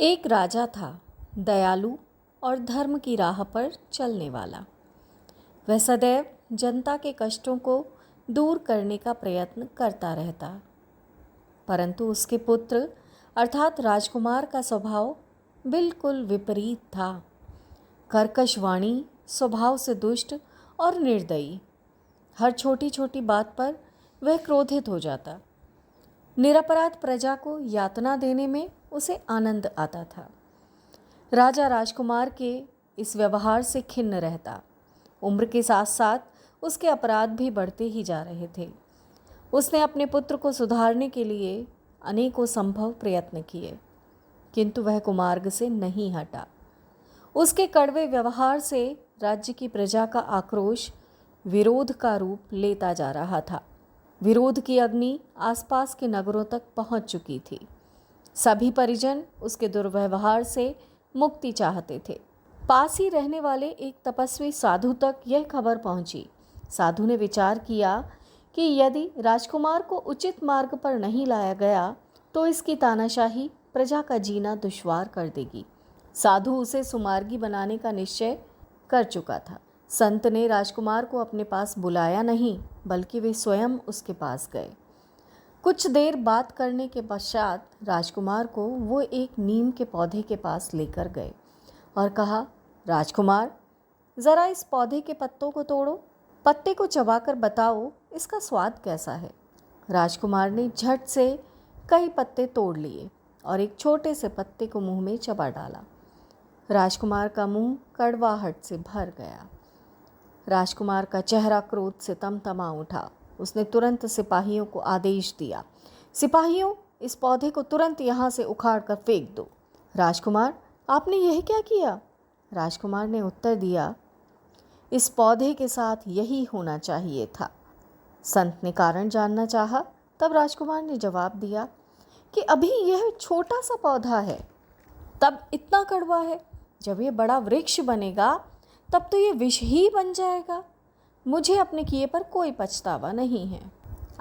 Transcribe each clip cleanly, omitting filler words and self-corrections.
एक राजा था, दयालु और धर्म की राह पर चलने वाला। वह सदैव जनता के कष्टों को दूर करने का प्रयत्न करता रहता। परंतु उसके पुत्र अर्थात राजकुमार का स्वभाव बिल्कुल विपरीत था। कर्कश वाणी, स्वभाव से दुष्ट और निर्दयी। हर छोटी छोटी बात पर वह क्रोधित हो जाता। निरपराध प्रजा को यातना देने में उसे आनंद आता था। राजा राजकुमार के इस व्यवहार से खिन्न रहता। उम्र के साथ साथ उसके अपराध भी बढ़ते ही जा रहे थे। उसने अपने पुत्र को सुधारने के लिए अनेकों संभव प्रयत्न किए, किंतु वह कुमार्ग से नहीं हटा। उसके कड़वे व्यवहार से राज्य की प्रजा का आक्रोश विरोध का रूप लेता जा रहा था। विरोध की अग्नि आसपास के नगरों तक पहुंच चुकी थी। सभी परिजन उसके दुर्व्यवहार से मुक्ति चाहते थे। पास ही रहने वाले एक तपस्वी साधु तक यह खबर पहुंची। साधु ने विचार किया कि यदि राजकुमार को उचित मार्ग पर नहीं लाया गया तो इसकी तानाशाही प्रजा का जीना दुश्वार कर देगी। साधु उसे सुमार्गी बनाने का निश्चय कर चुका था। संत ने राजकुमार को अपने पास बुलाया नहीं, बल्कि वे स्वयं उसके पास गए। कुछ देर बात करने के पश्चात राजकुमार को वो एक नीम के पौधे के पास लेकर गए और कहा, राजकुमार, ज़रा इस पौधे के पत्तों को तोड़ो, पत्ते को चबाकर बताओ इसका स्वाद कैसा है। राजकुमार ने झट से कई पत्ते तोड़ लिए और एक छोटे से पत्ते को मुंह में चबा डाला। राजकुमार का मुंह कड़वाहट से भर गया। राजकुमार का चेहरा क्रोध से तमतमा उठा। उसने तुरंत सिपाहियों को आदेश दिया, सिपाहियों, इस पौधे को तुरंत यहाँ से उखाड़ कर फेंक दो। राजकुमार, आपने यह क्या किया? राजकुमार ने उत्तर दिया, इस पौधे के साथ यही होना चाहिए था। संत ने कारण जानना चाहा, तब राजकुमार ने जवाब दिया कि अभी यह छोटा सा पौधा है, तब इतना कड़वा है, जब यह बड़ा वृक्ष बनेगा तब तो ये विष ही बन जाएगा। मुझे अपने किए पर कोई पछतावा नहीं है।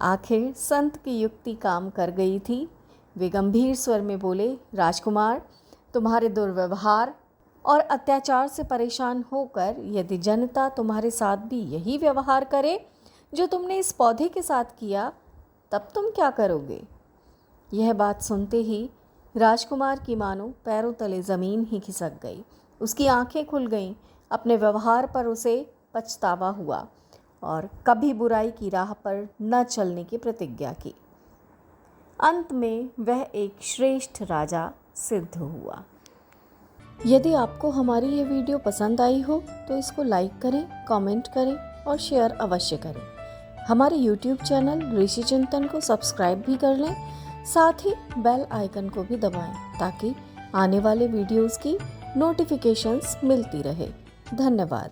आखिर संत की युक्ति काम कर गई थी। वे गंभीर स्वर में बोले, राजकुमार, तुम्हारे दुर्व्यवहार और अत्याचार से परेशान होकर यदि जनता तुम्हारे साथ भी यही व्यवहार करे जो तुमने इस पौधे के साथ किया, तब तुम क्या करोगे? यह बात सुनते ही राजकुमार की मानो पैरों तले ज़मीन ही खिसक गई। उसकी आंखें खुल गईं। अपने व्यवहार पर उसे पछतावा हुआ और कभी बुराई की राह पर न चलने की प्रतिज्ञा की। अंत में वह एक श्रेष्ठ राजा सिद्ध हुआ। यदि आपको हमारी ये वीडियो पसंद आई हो तो इसको लाइक करें, कमेंट करें और शेयर अवश्य करें। हमारे YouTube चैनल ऋषि चिंतन को सब्सक्राइब भी कर लें, साथ ही बेल आइकन को भी दबाएं ताकि आने वाले वीडियोस की नोटिफिकेशंस मिलती रहे। धन्यवाद।